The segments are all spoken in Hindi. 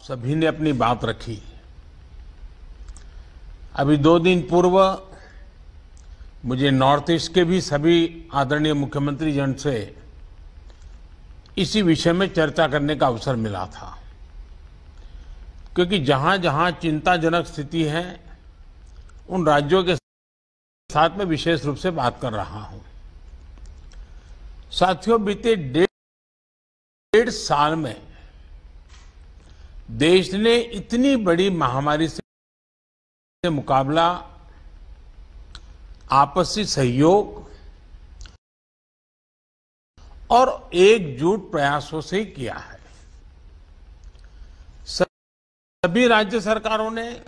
सभी ने अपनी बात रखी। अभी 2 दिन पूर्व मुझे नॉर्थ ईस्ट के भी सभी आदरणीय मुख्यमंत्री जन से इसी विषय में चर्चा करने का अवसर मिला था, क्योंकि जहां जहां चिंताजनक स्थिति है उन राज्यों के साथ में विशेष रूप से बात कर रहा हूं। साथियों, बीते 1.5 साल में देश ने इतनी बड़ी महामारी से मुकाबला आपसी सहयोग और एकजुट प्रयासों से किया है। सभी राज्य सरकारों ने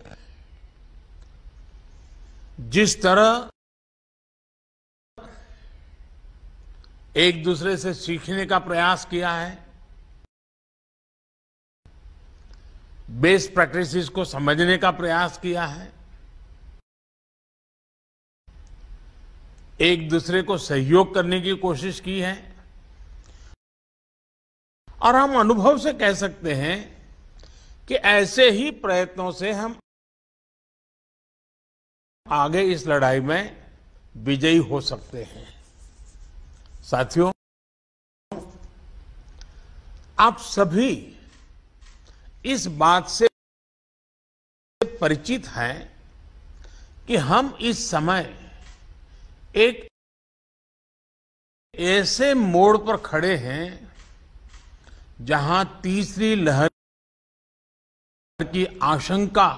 जिस तरह एक दूसरे से सीखने का प्रयास किया है, बेस्ट प्रैक्टिसेस को समझने का प्रयास किया है, एक दूसरे को सहयोग करने की कोशिश की है, और हम अनुभव से कह सकते हैं कि ऐसे ही प्रयत्नों से हम आगे इस लड़ाई में विजयी हो सकते हैं। साथियों, आप सभी इस बात से परिचित हैं कि हम इस समय एक ऐसे मोड़ पर खड़े हैं जहां तीसरी लहर की आशंका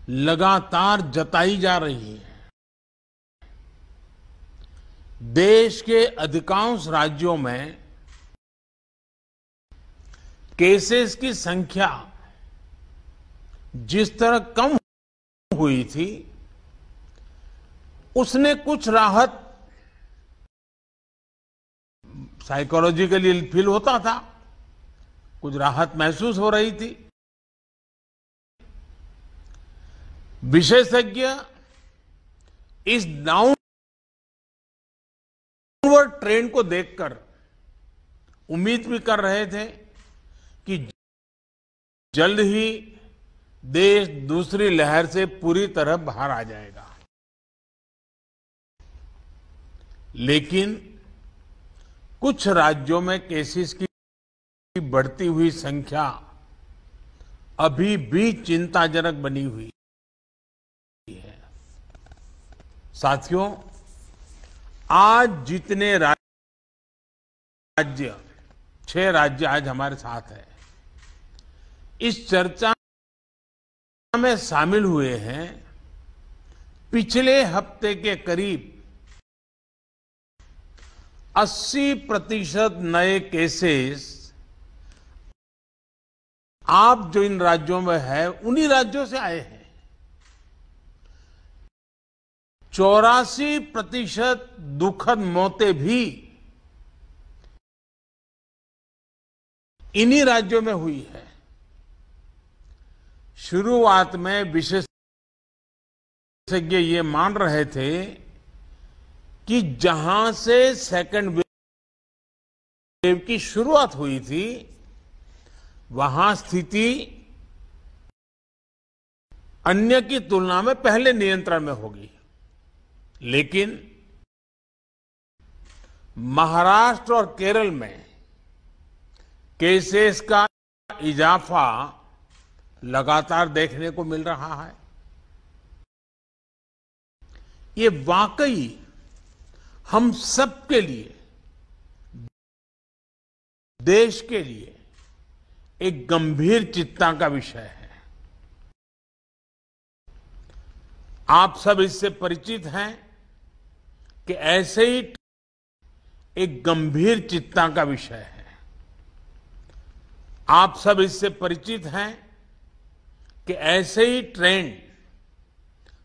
लगातार जताई जा रही है। देश के अधिकांश राज्यों में केसेस की संख्या जिस तरह कम हुई थी, उसने कुछ राहत साइकोलॉजिकली फील होता था, कुछ राहत महसूस हो रही थी। विशेषज्ञ इस डाउनवर्ड ट्रेंड को देखकर उम्मीद भी कर रहे थे कि जल्द ही देश दूसरी लहर से पूरी तरह बाहर आ जाएगा। लेकिन कुछ राज्यों में केसेस की बढ़ती हुई संख्या अभी भी चिंताजनक बनी हुई है। साथियों, आज जितने राज्य 6 राज्य आज हमारे साथ हैं, इस चर्चा में शामिल हुए हैं, पिछले हफ्ते के करीब 80% नए केसेस आप जो इन राज्यों में है उन्हीं राज्यों से आए हैं। 84% दुखद मौतें भी इन्हीं राज्यों में हुई है। शुरुआत में विशेषज्ञ ये मान रहे थे कि जहां से सेकंड वेव की शुरुआत हुई थी, वहां स्थिति अन्य की तुलना में पहले नियंत्रण में होगी। लेकिन महाराष्ट्र और केरल में केसेस का इजाफा लगातार देखने को मिल रहा है। ये वाकई हम सबके लिए, देश के लिए एक गंभीर चिंता का विषय है। आप सब इससे परिचित हैं कि ऐसे ही एक गंभीर चिंता का विषय है। आप सब इससे परिचित हैं कि ऐसे ही ट्रेंड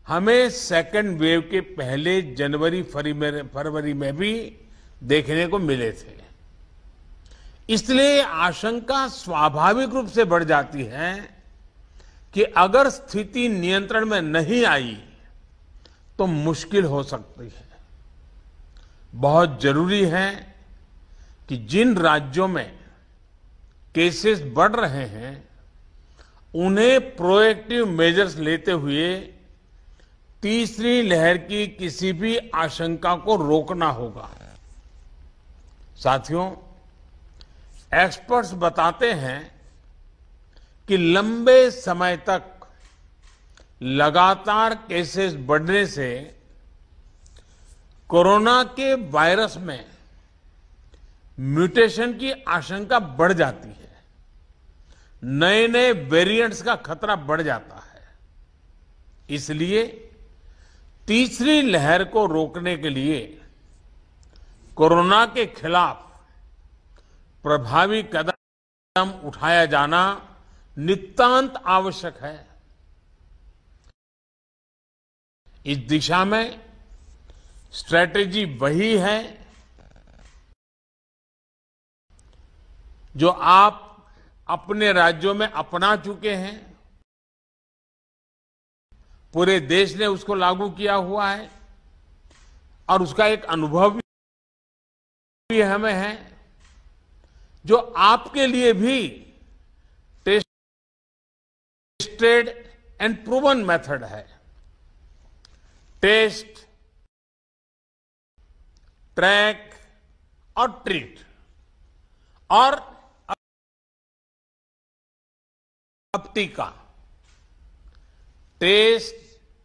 हमें सेकंड वेव के पहले जनवरी फरवरी में भी देखने को मिले थे। इसलिए आशंका स्वाभाविक रूप से बढ़ जाती है कि अगर स्थिति नियंत्रण में नहीं आई तो मुश्किल हो सकती है। बहुत जरूरी है कि जिन राज्यों में केसेस बढ़ रहे हैं उन्हें प्रोएक्टिव मेजर्स लेते हुए तीसरी लहर की किसी भी आशंका को रोकना होगा। साथियों, एक्सपर्ट्स बताते हैं कि लंबे समय तक लगातार केसेस बढ़ने से कोरोना के वायरस में म्यूटेशन की आशंका बढ़ जाती है, नए नए वेरिएंट्स का खतरा बढ़ जाता है। इसलिए तीसरी लहर को रोकने के लिए कोरोना के खिलाफ प्रभावी कदम उठाया जाना नितांत आवश्यक है। इस दिशा में स्ट्रैटेजी वही है जो आप अपने राज्यों में अपना चुके हैं, पूरे देश ने उसको लागू किया हुआ है और उसका एक अनुभव भी हमें है, जो आपके लिए भी टेस्टेड एंड प्रूवन मेथड है। टेस्ट, ट्रैक और ट्रीट। और अब टीका। टेस्ट,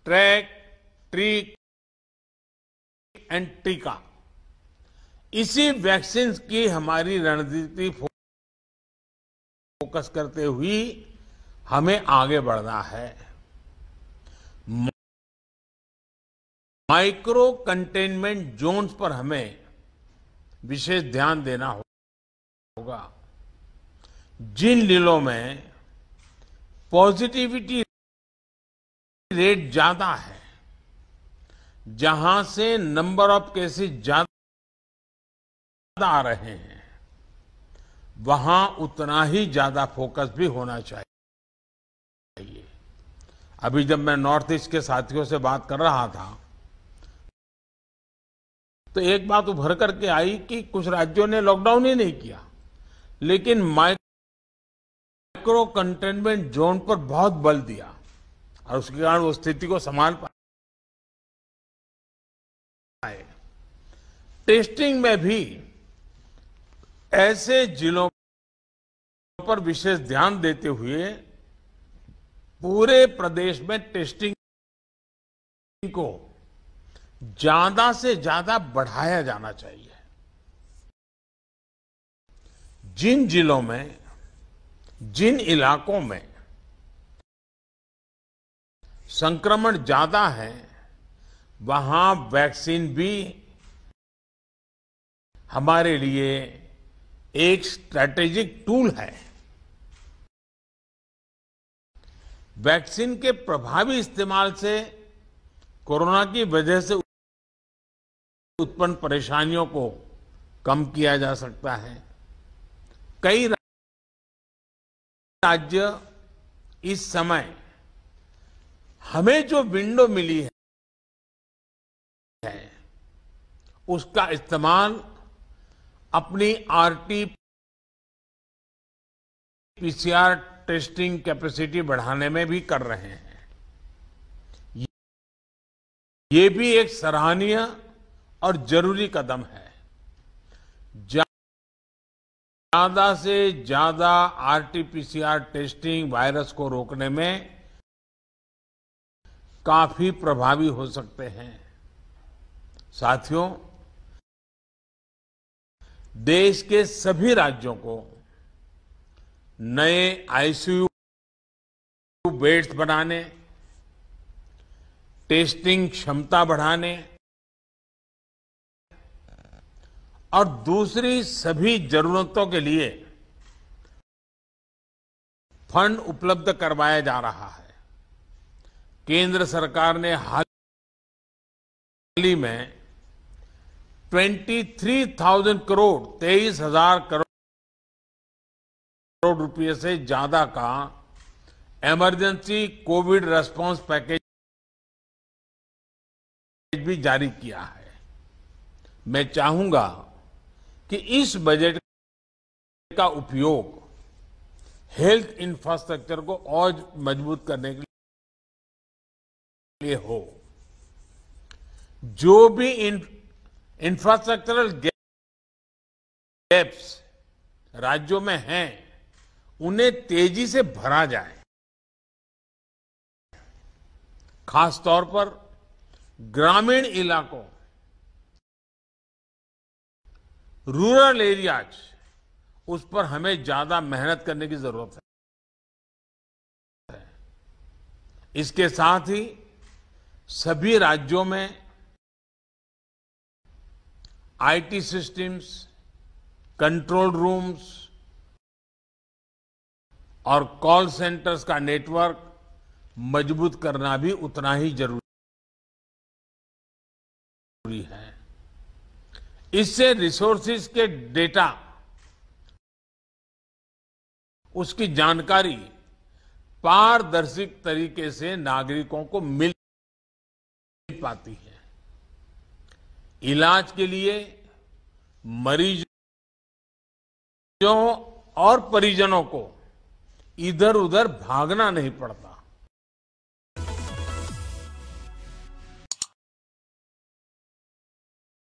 ट्रैक, ट्रीट एंड टीका, इसी वैक्सीन की हमारी रणनीति फोकस करते हुए हमें आगे बढ़ना है। माइक्रो कंटेनमेंट जोन्स पर हमें विशेष ध्यान देना होगा। जिन जिलों में पॉजिटिविटी रेट ज्यादा है, जहां से नंबर ऑफ केसेस ज्यादा आ रहे हैं, वहां उतना ही ज्यादा फोकस भी होना चाहिए। अभी जब मैं नॉर्थ ईस्ट के साथियों से बात कर रहा था तो एक बात उभर करके आई कि कुछ राज्यों ने लॉकडाउन ही नहीं किया, लेकिन माइक्रो कंटेनमेंट जोन पर बहुत बल दिया और उसके कारण वो स्थिति को संभाल पाए। टेस्टिंग में भी ऐसे जिलों पर विशेष ध्यान देते हुए पूरे प्रदेश में टेस्टिंग को ज्यादा से ज्यादा बढ़ाया जाना चाहिए। जिन जिलों में, जिन इलाकों में संक्रमण ज्यादा है, वहां वैक्सीन भी हमारे लिए एक स्ट्रैटेजिक टूल है। वैक्सीन के प्रभावी इस्तेमाल से कोरोना की वजह से उत्पन्न परेशानियों को कम किया जा सकता है। कई राज्य इस समय हमें जो विंडो मिली है उसका इस्तेमाल अपनी आरटी-पीसीआर टेस्टिंग कैपेसिटी बढ़ाने में भी कर रहे हैं। ये भी एक सराहनीय और जरूरी कदम है। ज्यादा से ज्यादा आरटी-पीसीआर टेस्टिंग वायरस को रोकने में काफी प्रभावी हो सकते हैं। साथियों, देश के सभी राज्यों को नए आईसीयू बेड्स बनाने, टेस्टिंग क्षमता बढ़ाने और दूसरी सभी जरूरतों के लिए फंड उपलब्ध करवाया जा रहा है। केंद्र सरकार ने हाल ही में 23,000 करोड़ 23,000 करोड़ रुपए से ज्यादा का इमरजेंसी कोविड रेस्पॉन्स पैकेज भी जारी किया है। मैं चाहूंगा कि इस बजट का उपयोग हेल्थ इंफ्रास्ट्रक्चर को और मजबूत करने के लिए हो। जो भी इंफ्रास्ट्रक्चरल गैप्स राज्यों में हैं, उन्हें तेजी से भरा जाए। खास तौर पर ग्रामीण इलाकों, रूरल एरियाज, उस पर हमें ज्यादा मेहनत करने की जरूरत है। इसके साथ ही सभी राज्यों में आईटी सिस्टम्स, कंट्रोल रूम्स और कॉल सेंटर्स का नेटवर्क मजबूत करना भी उतना ही जरूरी है। इससे रिसोर्सेज के डेटा, उसकी जानकारी पारदर्शी तरीके से नागरिकों को मिल पाती है। इलाज के लिए मरीजों और परिजनों को इधर उधर भागना नहीं पड़ता।